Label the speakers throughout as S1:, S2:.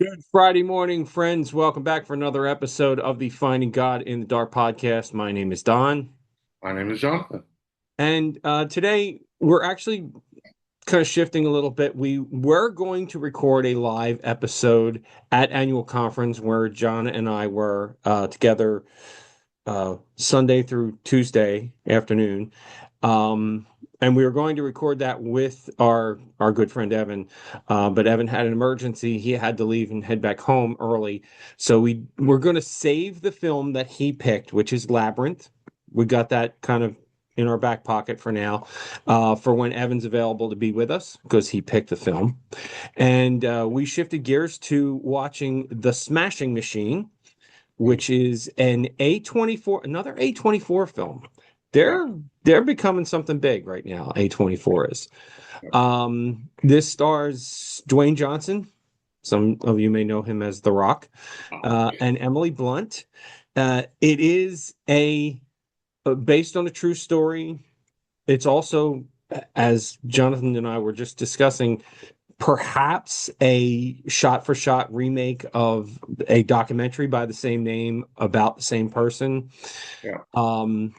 S1: Good Friday morning, friends. Welcome back for another episode of the Finding God in the Dark podcast. My name is Don.
S2: My name is Jonathan.
S1: And today we're actually kind of shifting a little bit. We were going to record a live episode at annual conference where John and I were together Sunday through Tuesday afternoon. Um, and we were going to record that with our good friend Evan, but Evan had an emergency. He had to leave and head back home early. So we're going to save the film that he picked, which is Labyrinth. We got that kind of in our back pocket for now, for when Evan's available to be with us because he picked the film. And we shifted gears to watching The Smashing Machine, which is an A24, another A24 film.
S2: Yeah.
S1: They're becoming something big right now. A24 is.
S2: Yeah.
S1: This stars Dwayne Johnson. Some of you may know him as The Rock, and Emily Blunt. It is a based on a true story. It's also, as Jonathan and I were just discussing, perhaps a shot for shot remake of a documentary by the same name about the same person.
S2: Yeah.
S1: Um,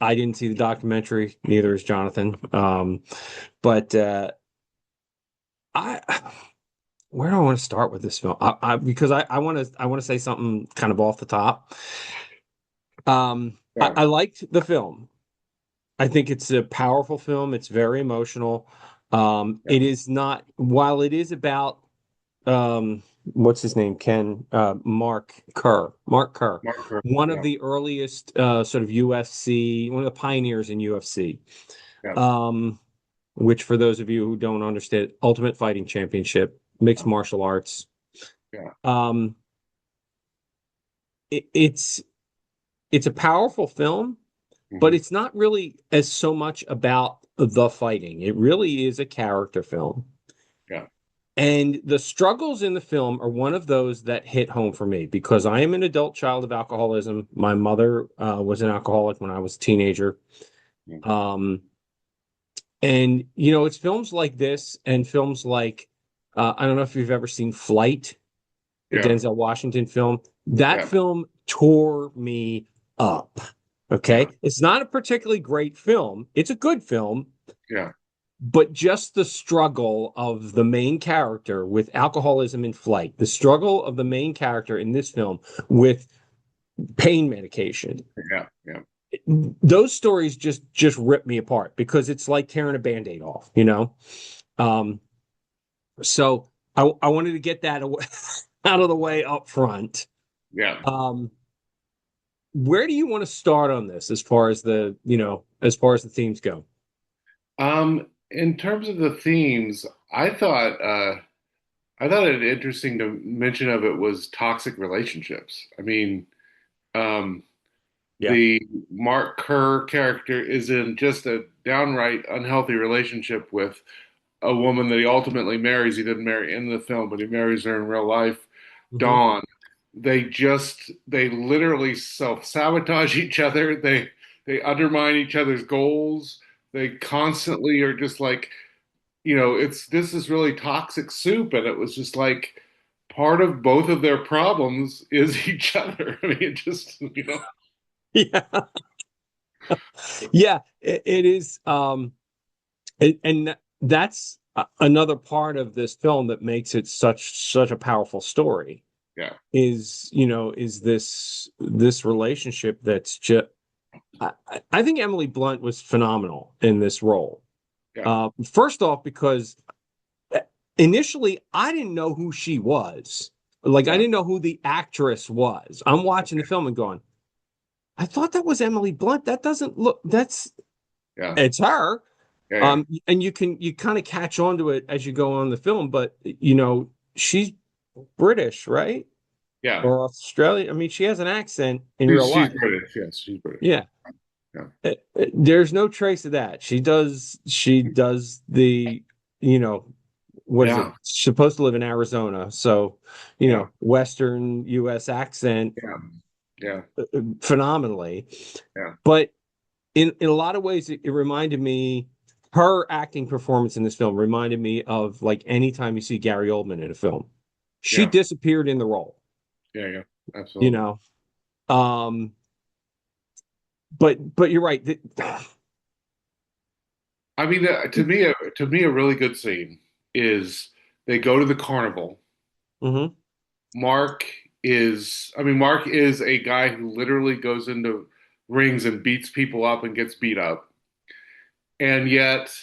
S1: I didn't see the documentary, neither is Jonathan. But I where do I want to start with this film? Because I want to say something kind of off the top.
S2: Yeah.
S1: I liked the film. I think it's a powerful film. It's very emotional.
S2: Yeah.
S1: It is not, while it is about what's his name? Mark Kerr,
S2: Mark Hurt.
S1: one of
S2: Yeah.
S1: the earliest sort of UFC, one of the pioneers in UFC.
S2: Yeah.
S1: Um, which for those of you who don't understand, Ultimate Fighting Championship, mixed martial arts.
S2: Yeah.
S1: Um, it, it's it's a powerful film, but
S2: Hmm.
S1: it's not really as so much about the fighting. It really is a character film.
S2: Yeah.
S1: And the struggles in the film are one of those that hit home for me because I am an adult child of alcoholism. My mother was an alcoholic when I was a teenager.
S2: Yeah.
S1: Um, and, it's films like this and films like, I don't know if you've ever seen Flight, the
S2: Yeah.
S1: Denzel Washington film. That
S2: Yeah.
S1: film tore me up.
S2: Yeah.
S1: Okay. It's not a particularly great film, it's a good film,
S2: Yeah.
S1: but just the struggle of the main character with alcoholism in Flight, the struggle of the main character in this film with pain medication,
S2: Yeah. Yeah.
S1: those stories just rip me apart because it's like tearing a band-aid off. um so I wanted to get that away, out of the way up front.
S2: Yeah.
S1: um where do you want to start on this as far as the themes go?
S2: In terms of the themes, I thought it interesting to mention of it was toxic relationships. I mean, um,
S1: Yeah.
S2: the Mark Kerr character is in just a downright unhealthy relationship with a woman that he ultimately marries. He didn't marry in the film, but he marries her in real life,
S1: Hmm.
S2: Dawn. They literally self-sabotage each other. They undermine each other's goals. They constantly are just like, it's this is really toxic soup, and it was just like part of both of their problems is each other. I mean, it just,
S1: Yeah. Yeah, it is. And that's another part of this film that makes it such a powerful story.
S2: yeah,
S1: Is this relationship that's just. I think Emily Blunt was phenomenal in this role.
S2: yeah,
S1: First off, because initially I didn't know who she was. Like I
S2: yeah,
S1: didn't know who the actress was. I'm watching the film and going, I thought that was Emily Blunt. That doesn't look. That's
S2: yeah,
S1: It's her.
S2: yeah, yeah,
S1: And you kind of catch on to it as you go on the film, but she's British, right?
S2: yeah.
S1: Or Australian. I mean, she has an accent in real
S2: She's
S1: life.
S2: British. Yes, she's British.
S1: Yeah.
S2: Yeah,
S1: There's no trace of that. She does the, you know, what is it?
S2: yeah,
S1: She's supposed to live in Arizona. So,
S2: yeah,
S1: Western US accent
S2: yeah, yeah,
S1: phenomenally.
S2: yeah,
S1: But in a lot of ways, it reminded me, her acting performance in this film reminded me of like anytime you see Gary Oldman in a film. She
S2: Yeah.
S1: disappeared in the role,
S2: Yeah. Yeah.
S1: you
S2: Absolutely.
S1: know. Um, but you're right.
S2: I mean, to me, a really good scene is they go to the carnival.
S1: Mhm.
S2: Mark Mark is a guy who literally goes into rings and beats people up and gets beat up, and yet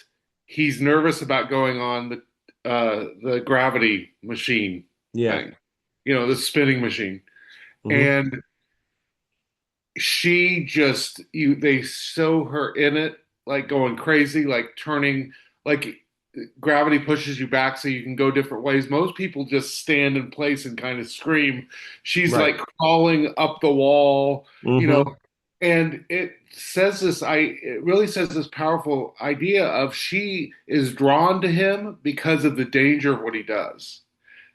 S2: he's nervous about going on the gravity machine
S1: Yeah.
S2: thing, the spinning machine,
S1: Mhm.
S2: and she just they show her in it like going crazy, like turning like gravity pushes you back so you can go different ways. Most people just stand in place and kind of scream. She's
S1: Right.
S2: like crawling up the wall, you know,
S1: Mhm.
S2: and it really says this powerful idea of she is drawn to him because of the danger of what he does.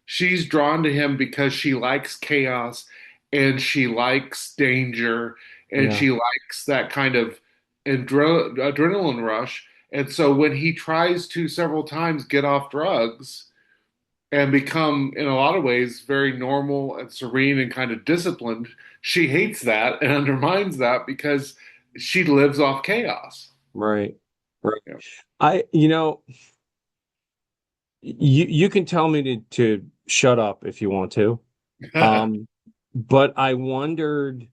S2: She's drawn to him because she likes chaos and she likes danger and
S1: Yeah.
S2: she likes that kind of adrenaline rush. And so when he tries to several times get off drugs and become, in a lot of ways, very normal and serene and kind of disciplined, she hates that and undermines that because she lives off chaos.
S1: Right. Right.
S2: Yeah.
S1: You know, you can tell me to shut up if you want to. Um, but I wondered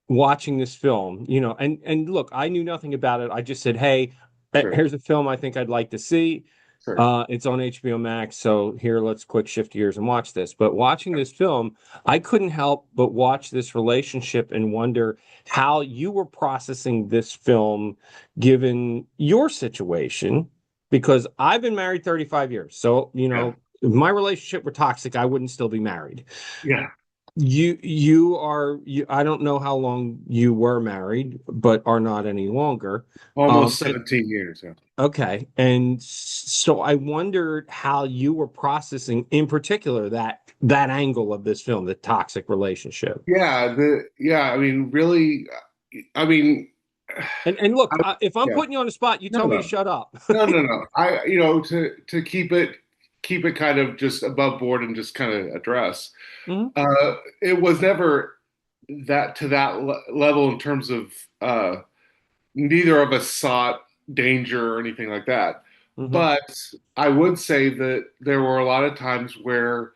S1: watching this film, and look, I knew nothing about it. I just said, "Hey,
S2: Sure,
S1: here's a film I think I'd like to see."
S2: sure.
S1: It's on HBO Max, so here, let's quick shift gears and watch this. But watching this film, I couldn't help but watch this relationship and wonder how you were processing this film given your situation, because I've been married 35 years. So,
S2: Yeah,
S1: if my relationship were toxic, I wouldn't still be married.
S2: yeah.
S1: I don't know how long you were married, but are not any longer.
S2: Almost
S1: And
S2: 17 years. Yeah.
S1: okay. And so I wondered how you were processing in particular that angle of this film, the toxic relationship.
S2: I mean, really, I mean,
S1: And look,
S2: I,
S1: if I'm
S2: yeah,
S1: putting you on the spot, you
S2: no,
S1: tell me to
S2: no,
S1: shut up.
S2: no. To keep it kind of just above board and just kind of address.
S1: Mhm.
S2: It was never that to that level in terms of neither of us sought danger or anything like that.
S1: Mhm.
S2: But I would say that there were a lot of times where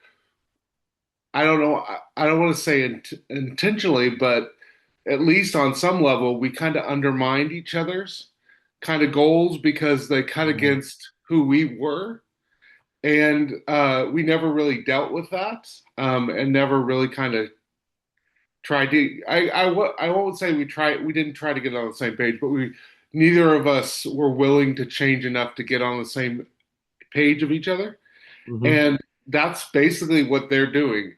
S2: I don't know, I don't want to say intentionally, but at least on some level, we kind of undermined each other's kind of goals because they cut
S1: Mhm.
S2: against who we were. And we never really dealt with that and never really kind of tried to. I won't say we didn't try to get on the same page, but neither of us were willing to change enough to get on the same page of each other.
S1: Mhm.
S2: And that's basically what they're doing.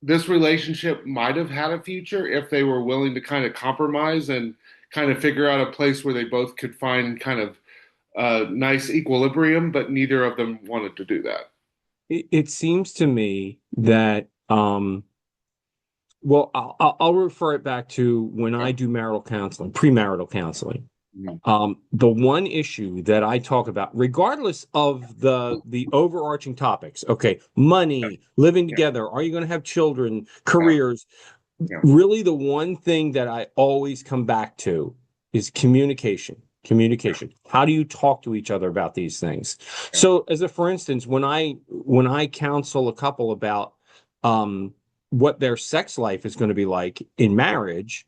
S2: This relationship might have had a future if they were willing to kind of compromise and kind of figure out a place where they both could find kind of a nice equilibrium, but neither of them wanted to do that.
S1: It seems to me that well, I'll refer it back to when
S2: Yeah.
S1: I do marital counseling, premarital counseling.
S2: Mhm.
S1: The one issue that I talk about, regardless of the overarching topics, okay, money, living
S2: Yeah.
S1: together, are you going to have children,
S2: Yeah.
S1: careers?
S2: Yeah.
S1: Really, the one thing that I always come back to is communication. Communication. How do you talk to each other about these things?
S2: Yeah.
S1: So, as a for instance, when I counsel a couple about um, what their sex life is going to be like in marriage,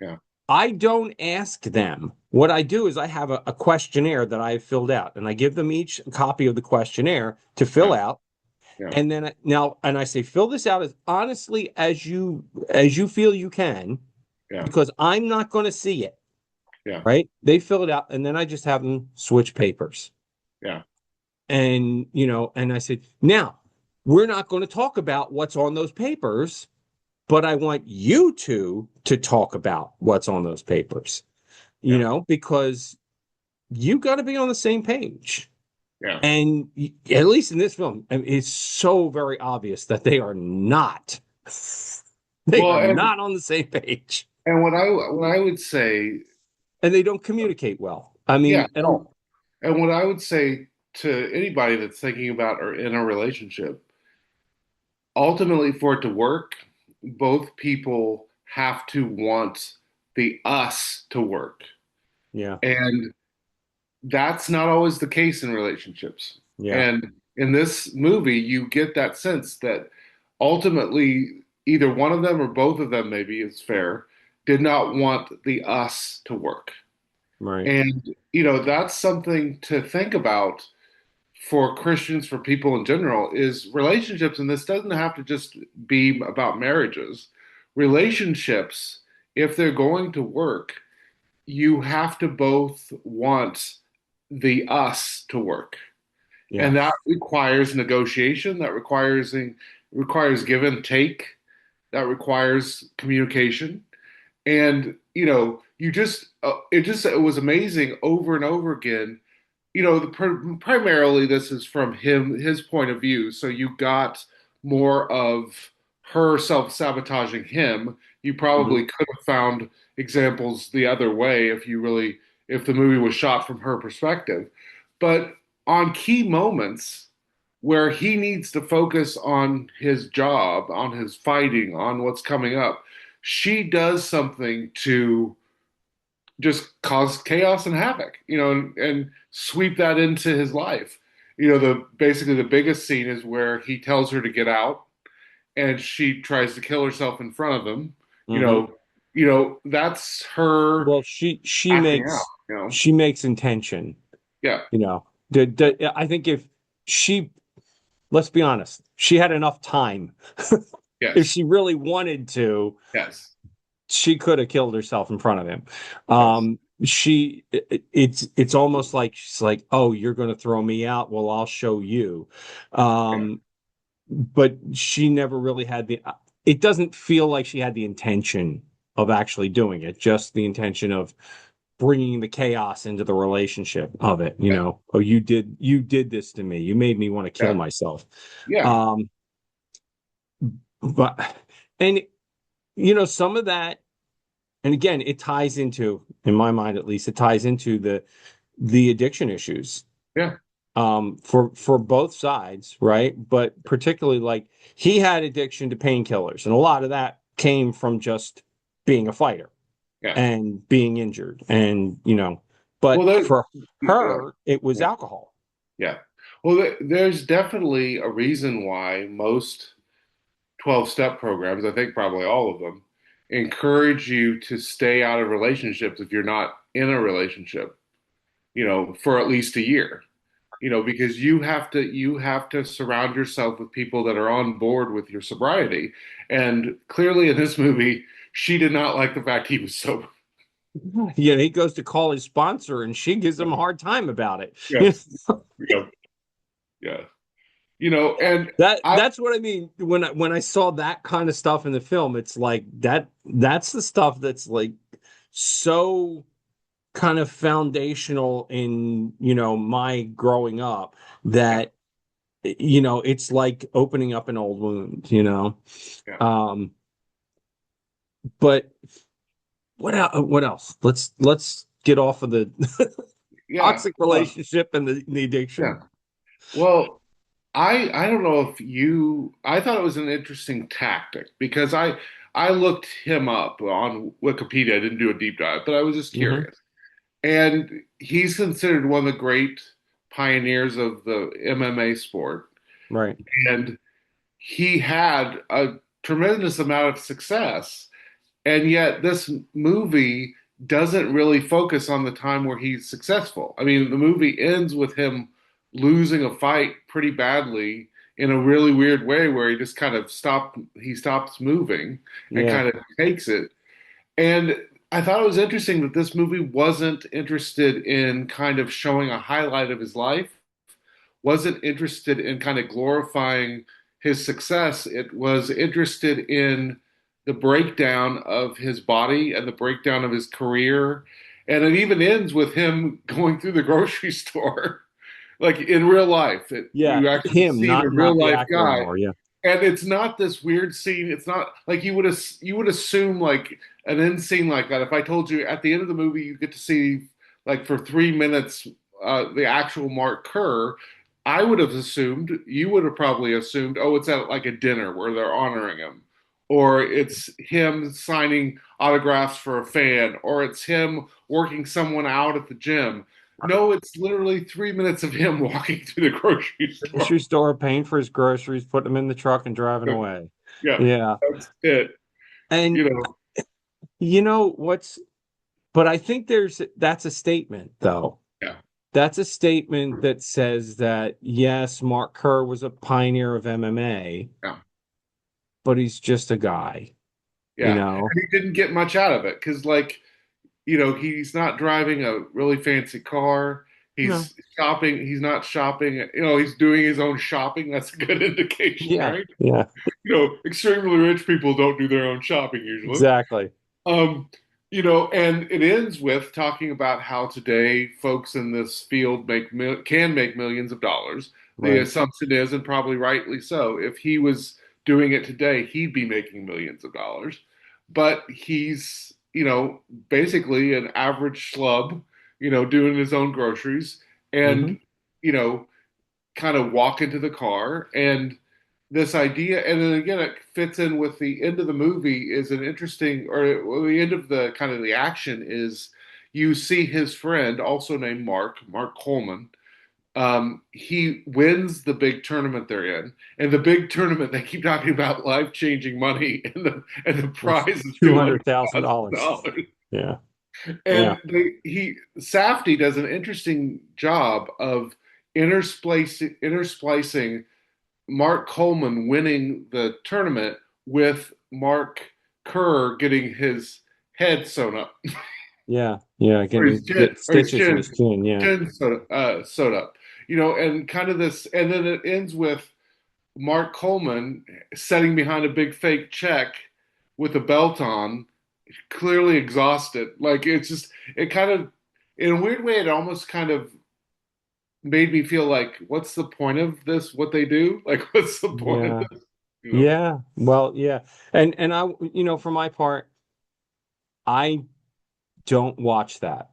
S2: Yeah.
S1: I don't ask them. What I do is I have a questionnaire that I have filled out, and I give them each a copy of the questionnaire to fill
S2: Yeah.
S1: out.
S2: Yeah.
S1: And then and I say, fill this out as honestly as you feel you can,
S2: Yeah.
S1: because I'm not going to see it.
S2: Yeah.
S1: Right? They fill it out, and then I just have them switch papers.
S2: Yeah.
S1: And I said, now we're not going to talk about what's on those papers, but I want you to talk about what's on those papers.
S2: Yeah.
S1: Because you got to be on the same page.
S2: Yeah.
S1: And at least in this film, I mean, it's so very obvious that they are not. They
S2: Well,
S1: are not on the same page,
S2: and what I would say,
S1: and they don't communicate well. I
S2: yeah,
S1: mean, and
S2: no. And what I would say to anybody that's thinking about or in a relationship, ultimately, for it to work, both people have to want the us to work.
S1: Yeah.
S2: And that's not always the case in relationships.
S1: Yeah.
S2: And in this movie, you get that sense that ultimately either one of them or both of them, maybe is fair, did not want the us to work.
S1: Right.
S2: And, that's something to think about for Christians, for people in general, is relationships. And this doesn't have to just be about marriages. Relationships, if they're going to work, you have to both want the us to work.
S1: Yeah.
S2: And that requires negotiation, that requires give and take, that requires communication. And it was amazing over and over again. Primarily this is from his point of view. So you got more of her self-sabotaging him. You
S1: Hmm.
S2: probably could have found examples the other way if the movie was shot from her perspective. But on key moments where he needs to focus on his job, on his fighting, on what's coming up, she does something to just cause chaos and havoc, and sweep that into his life. Basically the biggest scene is where he tells her to get out and she tries to kill herself in front of him. You
S1: Hmm.
S2: know, that's her
S1: Well, she
S2: acting out,
S1: makes she makes intention.
S2: Yeah.
S1: You know, I think if she, let's be honest, she had enough time. If
S2: Yes.
S1: she really wanted to,
S2: Yes.
S1: she could have killed herself in front of him.
S2: Yes.
S1: It's almost like she's like, oh, you're going to throw me out. Well, I'll show you.
S2: Yeah.
S1: Um, but she never really had it doesn't feel like she had the intention of actually doing it, just the intention of bringing the chaos into the relationship of it.
S2: Yeah.
S1: Oh, you did this to me. You made me want to kill
S2: Yeah.
S1: myself.
S2: Yeah.
S1: Um, but, and, some of that, and again, it ties into, in my mind at least, it ties into the addiction issues,
S2: Yeah.
S1: for both sides, right? But particularly, like, he had addiction to painkillers, and a lot of that came from just being a fighter
S2: Yeah.
S1: and being injured, and
S2: Well,
S1: but
S2: there,
S1: for
S2: yeah.
S1: her it was
S2: Yeah.
S1: alcohol.
S2: Yeah. Well, there's definitely a reason why most 12-step programs, I think probably all of them, encourage you to stay out of relationships if you're not in a relationship, for at least a year. Because you have to surround yourself with people that are on board with your sobriety. And clearly in this movie, she did not like the fact he was sober.
S1: Yeah, he goes to call his sponsor and she gives him a hard time about it.
S2: Yes. Yeah. Yeah. And I
S1: That's what I mean when I saw that kind of stuff in the film. It's like that's the stuff that's like so kind of foundational in my growing up,
S2: yeah,
S1: that it's like opening up an old wound.
S2: yeah.
S1: um but what else, let's get off of the
S2: Yeah.
S1: toxic relationship and the
S2: Yeah.
S1: addiction.
S2: Well, I don't know if I thought it was an interesting tactic because I looked him up on Wikipedia. I didn't do a deep dive, but I was just
S1: Hmm.
S2: curious. And he's considered one of the great pioneers of the MMA sport.
S1: Right.
S2: And he had a tremendous amount of success. And yet this movie doesn't really focus on the time where he's successful. I mean, the movie ends with him losing a fight pretty badly in a really weird way where he stops moving and
S1: Yeah.
S2: kind of takes it. And I thought it was interesting that this movie wasn't interested in kind of showing a highlight of his life, wasn't interested in kind of glorifying his success. It was interested in the breakdown of his body and the breakdown of his career. And it even ends with him going through the grocery store, like in real life.
S1: Yeah,
S2: You actually
S1: him,
S2: see the
S1: not
S2: real
S1: the
S2: life
S1: actor
S2: guy.
S1: anymore. Yeah.
S2: And it's not this weird scene. It's not like you would assume like an end scene like that. If I told you at the end of the movie you get to see like for 3 minutes the actual Mark Kerr, I would have assumed, you would have probably assumed, oh, it's at like a dinner where they're honoring him, or it's him signing autographs for a fan, or it's him working someone out at the gym. No, it's literally 3 minutes of him walking through the grocery store.
S1: Grocery store, paying for his groceries, putting them in the truck and driving away.
S2: Yeah,
S1: Yeah.
S2: that's it.
S1: And
S2: You know,
S1: you know what's, but I think that's a statement though.
S2: yeah,
S1: That's a statement that says that yes, Mark Kerr was a pioneer of MMA,
S2: yeah.
S1: but he's just a guy, you
S2: Yeah,
S1: know?
S2: and he didn't get much out of it because, like, he's not driving a really fancy car.
S1: No.
S2: He's shopping. He's not shopping. He's doing his own shopping. That's a good indication,
S1: Yeah.
S2: right?
S1: Yeah.
S2: Extremely rich people don't do their own shopping usually.
S1: Exactly.
S2: Um, and it ends with talking about how today folks in this field can make millions of dollars. The
S1: Right.
S2: assumption is, and probably rightly so, if he was doing it today, he'd be making millions of dollars. But he's, basically an average schlub, doing his own groceries
S1: Hmm.
S2: and, you know, kind of walk into the car and this idea, and then again, it fits in with the end of the movie is an interesting, or well, the end of the kind of the action is you see his friend, also named Mark Coleman. He wins the big tournament they're in, and the big tournament they keep talking about life-changing money, and the
S1: It's
S2: prize is
S1: two
S2: two
S1: hundred
S2: hundred
S1: thousand
S2: thousand
S1: dollars.
S2: dollars.
S1: Yeah. Yeah.
S2: And Safdie does an interesting job of intersplicing Mark Coleman winning the tournament with Mark Kerr getting his head sewn up
S1: Yeah. Yeah.
S2: or his
S1: Get stitches in
S2: chin
S1: his chin. Yeah.
S2: sewed up. And kind of this, and then it ends with Mark Coleman sitting behind a big fake check with a belt on, clearly exhausted. Like it kind of, in a weird way, it almost kind of made me feel like, what's the point of this? What they do? Like, what's the point of
S1: Yeah.
S2: this?
S1: Yeah. Well, yeah. And I, for my part, I don't watch that.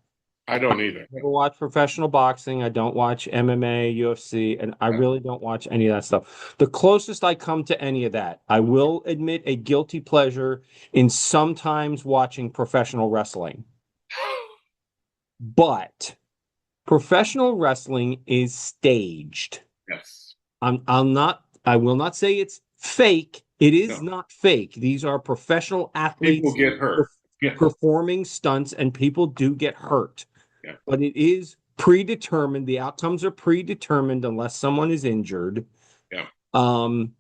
S2: I don't either.
S1: Never watch professional boxing. I don't watch MMA, UFC, and I
S2: Yeah.
S1: really don't watch any of that stuff. The closest I come to any of that, I will admit a guilty pleasure in sometimes watching professional wrestling. But professional wrestling is staged.
S2: Yes.
S1: I will not say it's fake. It is
S2: No.
S1: not fake. These are professional
S2: People
S1: athletes
S2: get hurt. Yeah.
S1: performing stunts, and people do get hurt.
S2: Yeah.
S1: But it is predetermined. The outcomes are predetermined unless someone is injured.
S2: Yeah.
S1: Um,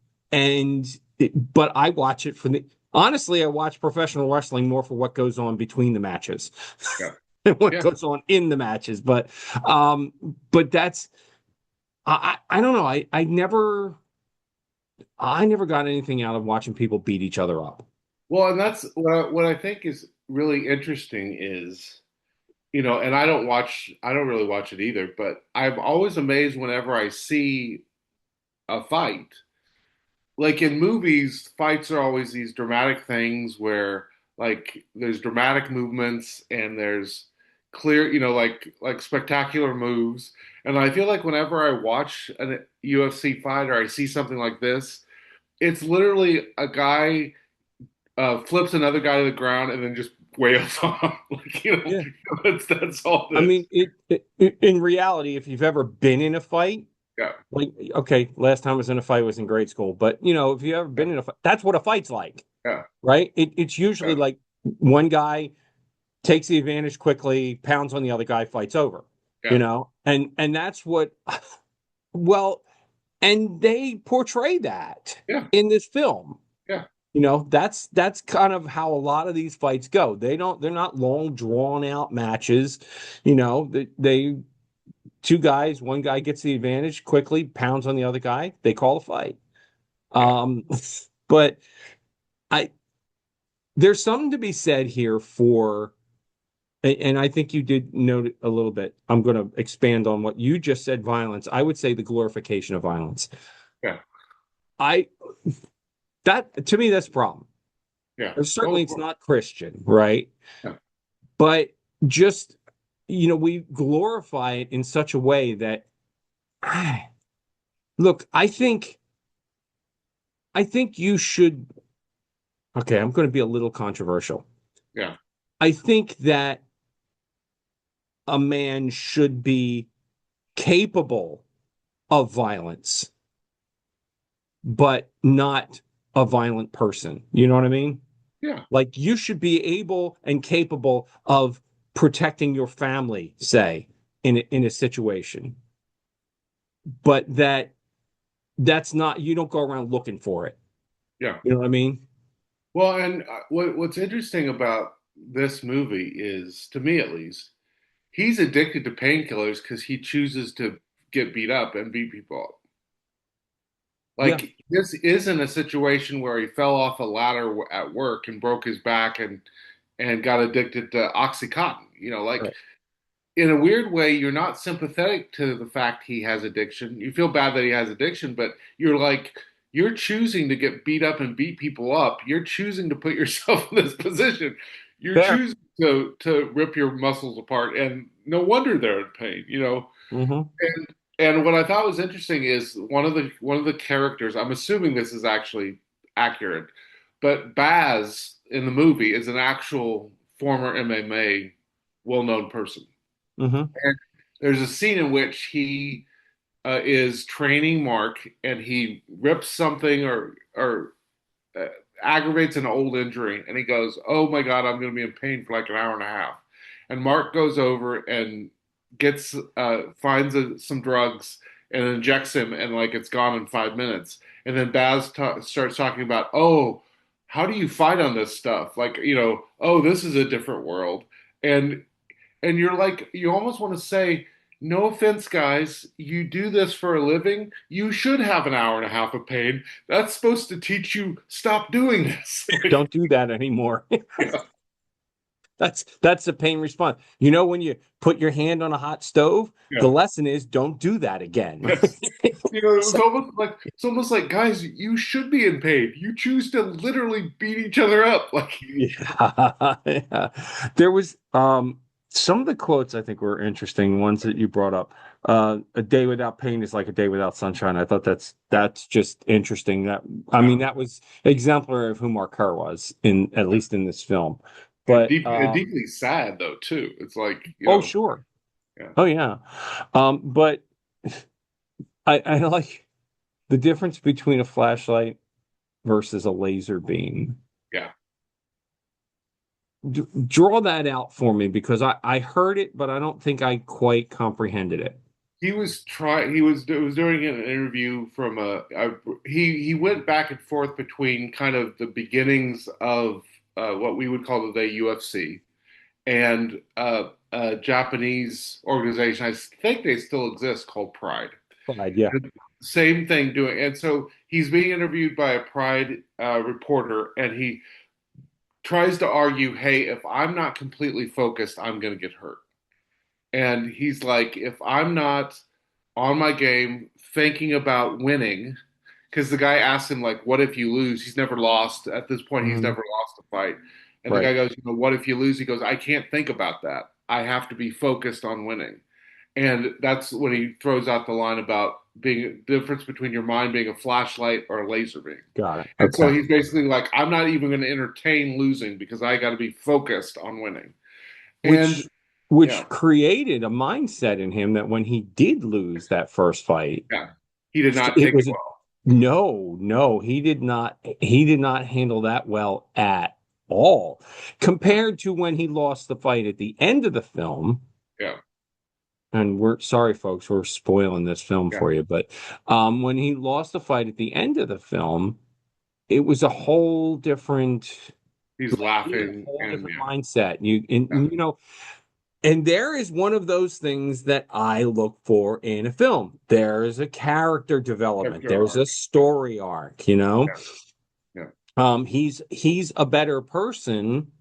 S1: but I watch it for honestly, I watch professional wrestling more for what goes on between the matches
S2: Yeah.
S1: than what
S2: Yeah.
S1: goes on in the matches. But that's I don't know. I never got anything out of watching people beat each other up.
S2: Well, and that's what I think is really interesting is, and I don't really watch it either, but I'm always amazed whenever I see a fight. Like in movies, fights are always these dramatic things where like there's dramatic movements and there's clear, like spectacular moves. And I feel like whenever I watch a UFC fight or I see something like this, it's literally a guy flips another guy to the ground and then just wails on him. Like,
S1: Yeah.
S2: that's all
S1: I
S2: this.
S1: mean, in reality, if you've ever been in a fight,
S2: Yeah,
S1: like, okay, last time I was in a fight was in grade school, but if you ever
S2: yeah,
S1: been in a fight, that's what a fight's like,
S2: yeah,
S1: right? It's usually
S2: yeah,
S1: like one guy takes the advantage quickly, pounds on the other guy, fights over,
S2: yeah,
S1: and that's what, well, and they portray that
S2: yeah,
S1: in this film.
S2: yeah,
S1: That's kind of how a lot of these fights go. They're not long drawn out matches. They two guys, one guy gets the advantage quickly, pounds on the other guy, they call a fight.
S2: yeah,
S1: Um, but I there's something to be said here for, and I think you did note it a little bit. I'm going to expand on what you just said. Violence. I would say the glorification of violence.
S2: yeah,
S1: I that to me that's a problem.
S2: yeah. Oh,
S1: Certainly,
S2: of
S1: it's
S2: course.
S1: not Christian, right?
S2: Yeah,
S1: But just we glorify it in such a way that Look, I think you should. Okay, I'm going to be a little controversial.
S2: Yeah,
S1: I think that a man should be capable of violence, but not a violent person. You know what I mean?
S2: yeah,
S1: Like you should be able and capable of protecting your family, say, in a situation, but that's not, you don't go around looking for it.
S2: yeah.
S1: You know what I mean?
S2: Well, and what's interesting about this movie is, to me at least, he's addicted to painkillers because he chooses to get beat up and beat people up.
S1: Yeah.
S2: Like this isn't a situation where he fell off a ladder at work and broke his back and got addicted to OxyContin. Like
S1: Right.
S2: in a weird way, you're not sympathetic to the fact he has addiction. You feel bad that he has addiction, but you're like, you're choosing to get beat up and beat people up. You're choosing to put yourself in this position. You're
S1: Fair.
S2: choosing to rip your muscles apart, and no wonder they're in pain.
S1: Hmm.
S2: And what I thought was interesting is one of the characters. I'm assuming this is actually accurate, but Baz in the movie is an actual former MMA well-known person.
S1: Hmm.
S2: And there's a scene in which he is training Mark, and he rips something or uh, aggravates an old injury, and he goes, "Oh my God, I'm going to be in pain for like an hour and a half." And Mark goes over and gets finds some drugs and injects him, and like it's gone in 5 minutes. And then Baz starts talking about, "Oh, how do you fight on this stuff? Like, oh, this is a different world." And you're like, you almost want to say, no offense, guys, you do this for a living. You should have an hour and a half of pain. That's supposed to teach you stop doing this. Like,
S1: Don't do that anymore.
S2: yeah,
S1: That's the pain response. You know, when you put your hand on a hot stove, the
S2: yeah,
S1: lesson is don't do that again.
S2: yes.
S1: So,
S2: It's almost like, guys, you should be in pain. You choose to literally beat each other up. Like,
S1: yeah, yeah. There was some of the quotes I think were interesting, ones that you brought up. A day without pain is like a day without sunshine. I thought that's just interesting. That I
S2: yeah,
S1: mean, that was exemplary of who Mark Kerr was in at least in this film.
S2: and
S1: But
S2: deeply sad though too. It's like,
S1: oh sure.
S2: yeah,
S1: Oh yeah. But I like the difference between a flashlight versus a laser beam.
S2: yeah.
S1: Draw that out for me because I heard it, but I don't think I quite comprehended it.
S2: He was doing an interview from he went back and forth between kind of the beginnings of what we would call today UFC and a Japanese organization. I think they still exist, called Pride.
S1: Pride, yeah.
S2: Same thing doing, and so he's being interviewed by a Pride reporter, and he tries to argue, "Hey, if I'm not completely focused, I'm going to get hurt." And he's like, if I'm not on my game thinking about winning, because the guy asked him, like, what if you lose? He's never lost. At this point, he's
S1: Mhm.
S2: never lost a fight. And the
S1: Right.
S2: guy goes, what if you lose? He goes, I can't think about that. I have to be focused on winning. And that's when he throws out the line about being the difference between your mind being a flashlight or a laser beam.
S1: Got it.
S2: And so
S1: Okay.
S2: he's basically like, I'm not even going to entertain losing because I got to be focused on winning. And
S1: Which
S2: yeah,
S1: which created a mindset in him that when he did lose that first fight,
S2: yeah, he did not
S1: it
S2: take it
S1: was
S2: well.
S1: no, he did not handle that well at all
S2: Yeah,
S1: compared to when he lost the fight at the end of the film.
S2: yeah,
S1: And we're sorry, folks, we're spoiling this film
S2: yeah.
S1: for you, but when he lost the fight at the end of the film, it was a whole different,
S2: He's
S1: he had a
S2: laughing
S1: whole
S2: and
S1: different
S2: yeah,
S1: mindset.
S2: yeah,
S1: And there is one of those things that I look for in a film. There's a character development.
S2: character
S1: There's
S2: arc.
S1: a story arc.
S2: Yeah, yeah,
S1: He's a better person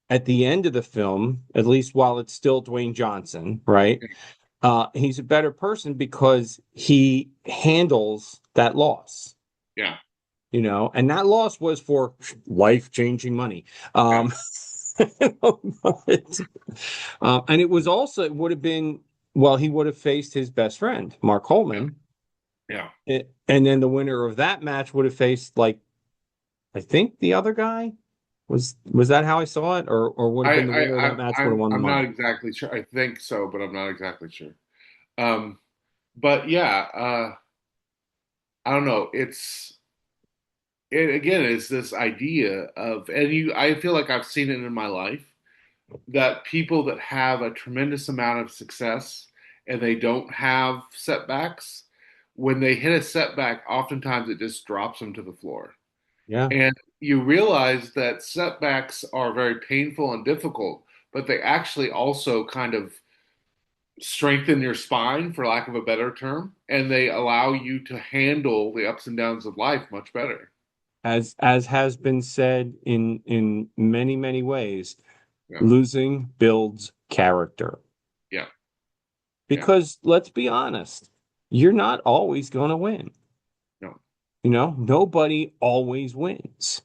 S1: at the end of the film, at least while it's still Dwayne Johnson, right?
S2: yeah,
S1: He's a better person because he handles that loss,
S2: yeah,
S1: and that loss was for life-changing money.
S2: yeah,
S1: But, and it was also, it would have been, well, he would have faced his best friend, Mark
S2: yeah,
S1: Holman,
S2: Yeah.
S1: And then the winner of that match would have faced like I think the other guy was that how I saw it, or would have been the winner of that match would have won the
S2: I'm not
S1: money.
S2: exactly sure. I think so, but I'm not exactly sure. Um, but yeah, I don't know. It again is this idea of, and you, I feel like I've seen it in my life that people that have a tremendous amount of success and they don't have setbacks, when they hit a setback, oftentimes it just drops them to the floor.
S1: Yeah.
S2: And you realize that setbacks are very painful and difficult, but they actually also kind of strengthen your spine, for lack of a better term, and they allow you to handle the ups and downs of life much better.
S1: As has been said in many, many ways,
S2: Yeah,
S1: losing builds character.
S2: yeah, yeah.
S1: Because let's be honest, you're not always going to win.
S2: No,
S1: Nobody always wins.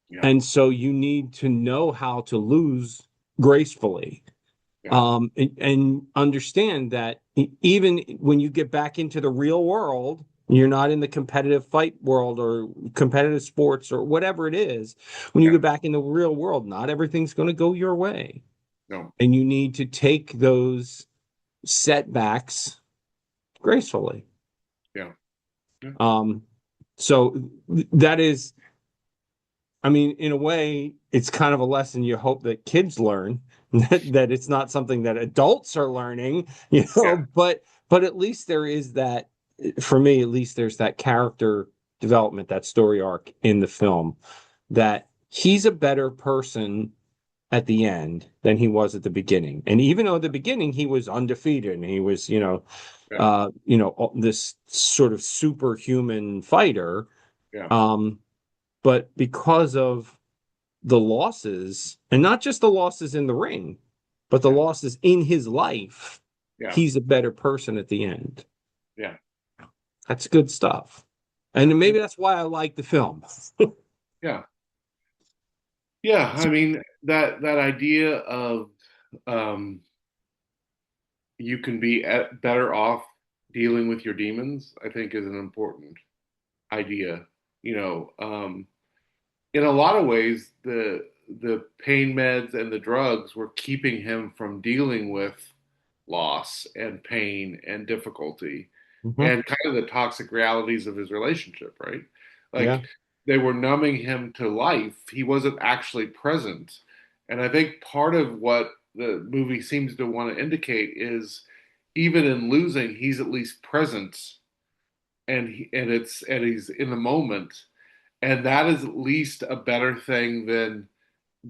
S2: yeah,
S1: And so you need to know how to lose gracefully.
S2: yeah,
S1: And understand that even when you get back into the real world, you're not in the competitive fight world or competitive sports or whatever it is. When you
S2: yeah.
S1: get back in the real world, not everything's going to go your way.
S2: No,
S1: And you need to take those setbacks gracefully.
S2: yeah, yeah,
S1: Um, so that is, I mean, in a way, it's kind of a lesson you hope that kids learn that it's not something that adults are learning,
S2: yeah,
S1: but at least there is that, for me, at least there's that character development, that story arc in the film that he's a better person at the end than he was at the beginning. And even though at the beginning he was undefeated and he was,
S2: yeah,
S1: this sort of superhuman fighter,
S2: yeah,
S1: um, but because of the losses, and not just the losses in the ring, but the
S2: yeah,
S1: losses in his life,
S2: yeah,
S1: he's a better person at the end.
S2: yeah,
S1: That's good stuff.
S2: yeah,
S1: And
S2: yeah,
S1: maybe that's why I like the film.
S2: yeah. Yeah, I mean that idea of um, you can be better off dealing with your demons, I think, is an important idea. You know, in a lot of ways, the pain meds and the drugs were keeping him from dealing with loss and pain and difficulty
S1: Mhm.
S2: and kind of the toxic realities of his relationship, right?
S1: Yeah.
S2: Like they were numbing him to life. He wasn't actually present. And I think part of what the movie seems to want to indicate is even in losing, he's at least present and he's in the moment. And that is at least a better thing than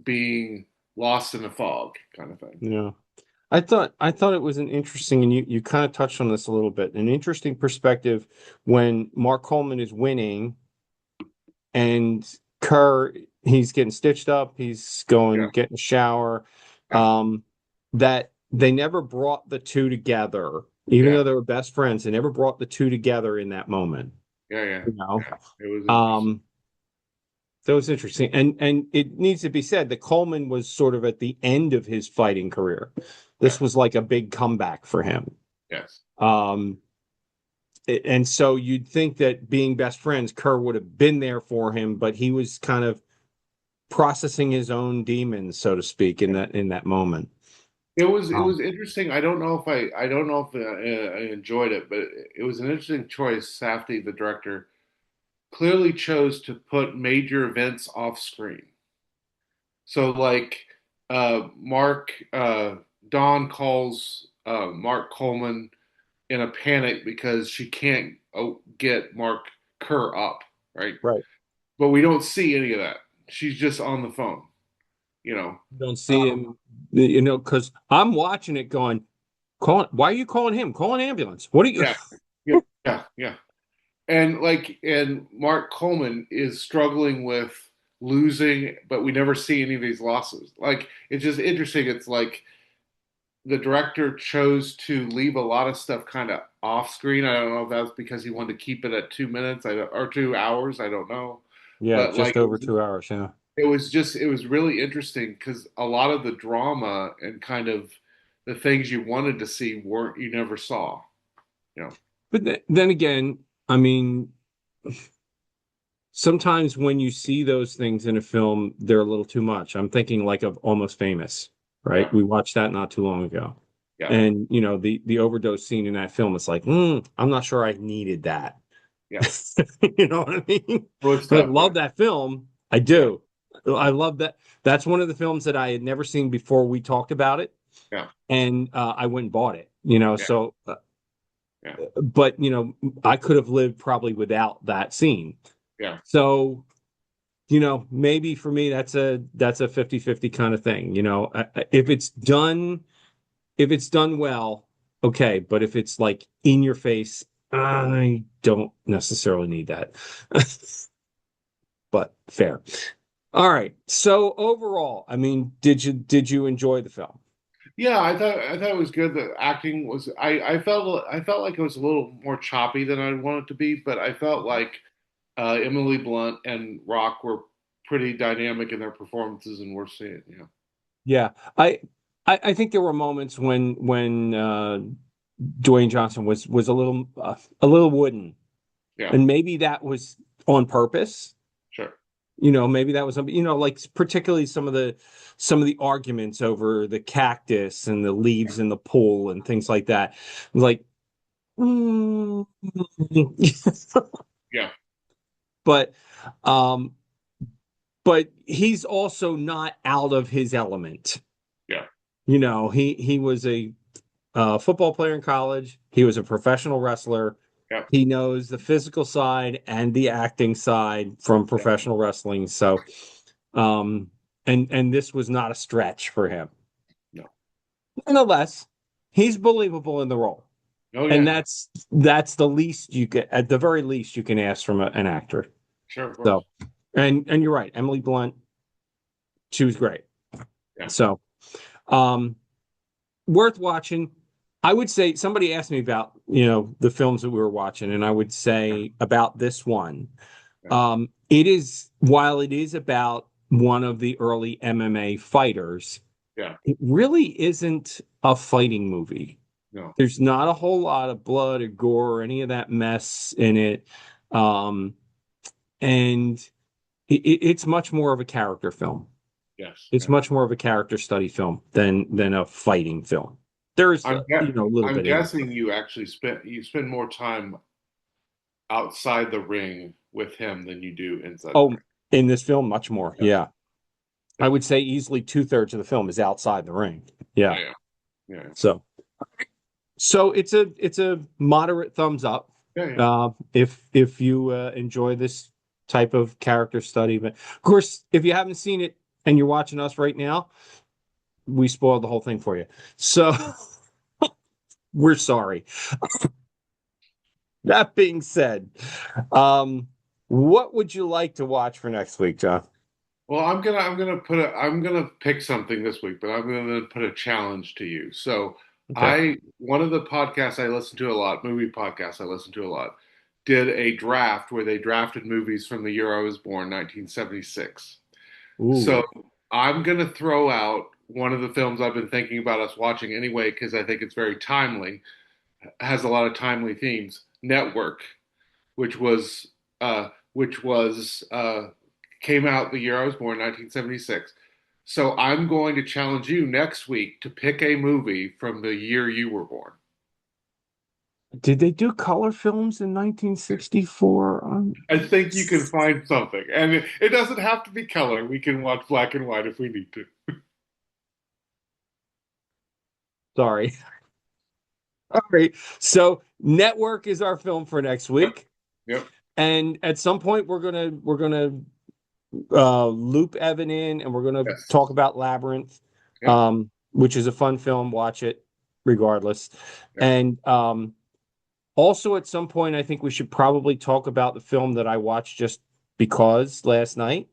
S2: being lost in a fog kind of thing.
S1: Yeah. I thought it was an interesting, and you kind of touched on this a little bit, an interesting perspective when Mark Coleman is winning and Kerr, he's getting stitched up, he's
S2: Yeah,
S1: going getting a shower.
S2: yeah,
S1: Um, that they never brought the two together, even
S2: yeah,
S1: though they were best friends, they never brought the two together in that moment,
S2: yeah, yeah,
S1: you know.
S2: yeah. It was interesting.
S1: Um, that was interesting. And it needs to be said that Coleman was sort of at the end of his fighting career.
S2: Yeah,
S1: This was like a big comeback for him.
S2: yes,
S1: Um, and so you'd think that being best friends, Kerr would have been there for him, but he was kind of processing his own demons, so to speak, in
S2: yeah.
S1: that moment.
S2: It
S1: Um,
S2: was interesting. I don't know if I don't know if I enjoyed it, but it was an interesting choice. Safdie, the director, clearly chose to put major events off screen. So like Mark Dawn calls Mark Coleman in a panic because she can't get Mark Kerr up, right?
S1: right.
S2: But we don't see any of that. She's just on the phone, you know.
S1: You don't see
S2: Um,
S1: him, because I'm watching it going, why are you calling him? Call an ambulance. What are you?
S2: yeah, yeah, yeah, yeah. And Mark Coleman is struggling with losing, but we never see any of these losses. Like it's just interesting. It's like the director chose to leave a lot of stuff kind of off screen. I don't know if that's because he wanted to keep it at 2 minutes or 2 hours. I don't know,
S1: Yeah,
S2: but like
S1: just over 2 hours. Yeah.
S2: it was really interesting because a lot of the drama and kind of the things you wanted to see weren't you never saw. You know,
S1: But then again, I mean, sometimes when you see those things in a film, they're a little too much. I'm thinking like of Almost Famous, right?
S2: Yeah,
S1: We watched that not too long ago.
S2: yeah,
S1: And the overdose scene in that film, it's like, I'm not sure I needed that.
S2: yeah.
S1: You know what I mean?
S2: Well, it's
S1: But I
S2: tough. Yeah,
S1: love that film. I
S2: yeah,
S1: do. I love that. That's one of the films that I had never seen before we talked about it,
S2: yeah,
S1: and I went and bought it.
S2: yeah,
S1: So,
S2: yeah,
S1: but I could have lived probably without that scene.
S2: yeah,
S1: So, maybe for me that's a 50-50 kind of thing. If it's done well, okay, but if it's like in your face, I don't necessarily need that. But fair. All right. So overall, I mean, did you enjoy the film?
S2: yeah. I thought it was good. The acting was. I felt like it was a little more choppy than I wanted it to be, but I felt like Emily Blunt and Rock were pretty dynamic in their performances, and we're seeing. Yeah,
S1: Yeah. I think there were moments when Dwayne Johnson was a little wooden,
S2: yeah,
S1: and maybe that was on purpose.
S2: sure.
S1: Maybe that was something, like particularly some of the arguments over the cactus and the leaves in the pool and things like that. Like, mm.
S2: Yeah,
S1: but um, but he's also not out of his element.
S2: yeah,
S1: He was a football player in college. He was a professional wrestler.
S2: yeah,
S1: He knows the physical side and the acting side from
S2: yeah.
S1: professional wrestling. So, um, and this was not a stretch for him.
S2: No.
S1: Nonetheless, he's believable in the role,
S2: Oh
S1: and
S2: yeah.
S1: that's the least you can, at the very least, you can ask from an actor.
S2: Sure, of
S1: So,
S2: course.
S1: and you're right, Emily Blunt, she was great.
S2: Yeah.
S1: So, um, worth watching. I would say somebody asked me about, the films that we were watching, and I would say about this one.
S2: Yeah.
S1: It is, while it is about one of the early MMA fighters,
S2: Yeah.
S1: it really isn't a fighting movie.
S2: No.
S1: There's not a whole lot of blood or gore or any of that mess in it. Um, and it's much more of a character film.
S2: Yes.
S1: It's
S2: Yeah.
S1: much more of a character study film than a fighting film. There's
S2: I'm gue-
S1: a little
S2: I'm
S1: bit in it.
S2: guessing you spend more time outside the ring with him than you do inside the
S1: Oh,
S2: ring.
S1: in this film, much more.
S2: Yeah.
S1: Yeah. I would say easily two-thirds of the film is outside the ring.
S2: Oh
S1: Yeah.
S2: yeah. Yeah.
S1: So it's a moderate thumbs up.
S2: Yeah. Yeah.
S1: If you enjoy this type of character study, but of course, if you haven't seen it and you're watching us right now, we spoiled the whole thing for you. So we're sorry. That being said, um, what would you like to watch for next week, John?
S2: Well, I'm gonna pick something this week, but I'm gonna put a challenge to you. So
S1: Okay.
S2: I one of the podcasts I listen to a lot, movie podcasts I listen to a lot, did a draft where they drafted movies from the year I was born, 1976. So
S1: Ooh.
S2: I'm gonna throw out one of the films I've been thinking about us watching anyway, because I think it's very timely, has a lot of timely themes. Network, which was which was came out the year I was born, 1976. So I'm going to challenge you next week to pick a movie from the year you were born.
S1: Did they do color films in 1964?
S2: I think you can find something, and it doesn't have to be color. We can watch black and white if we need to.
S1: Sorry. All right. So Network is our film for next
S2: Yep.
S1: week.
S2: Yep.
S1: And at some point we're gonna loop Evan in and we're gonna
S2: Yes.
S1: talk about Labyrinth,
S2: Yep.
S1: which is a fun film. Watch it regardless.
S2: Yep.
S1: And also at some point I think we should probably talk about the film that I watched just because last night.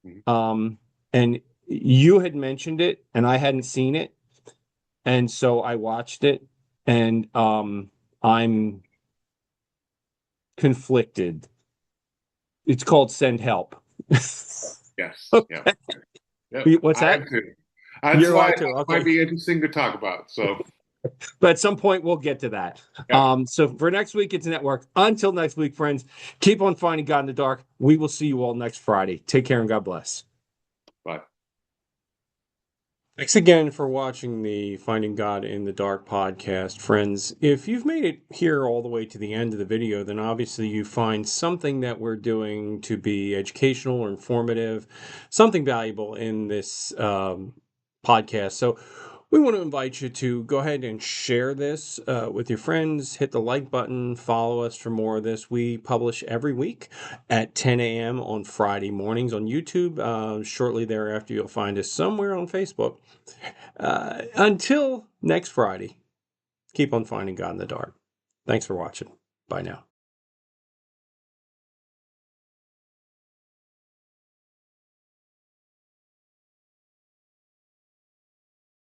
S2: Mhm.
S1: Um, and you had mentioned it and I hadn't seen it. And so I watched it and I'm conflicted. It's called Send Help.
S2: Yes. Yep. Yep.
S1: What's
S2: I
S1: that?
S2: am too. That's
S1: You
S2: why
S1: are
S2: it
S1: too.
S2: might
S1: Okay.
S2: be interesting to talk about. So.
S1: But at some point, we'll get to that.
S2: Yep.
S1: So for next week, it's network. Until next week, friends, keep on finding God in the dark. We will see you all next Friday. Take care and God bless.
S2: Bye.
S1: Thanks again for watching the Finding God in the Dark podcast, friends. If you've made it here all the way to the end of the video, then obviously you find something that we're doing to be educational or informative, something valuable in this podcast. So we want to invite you to go ahead and share this with your friends, hit the like button, follow us for more of this. We publish every week at 10 a.m. on Friday mornings on YouTube. Shortly thereafter, you'll find us somewhere on Facebook. Until next Friday, keep on finding God in the dark. Thanks for watching. Bye now.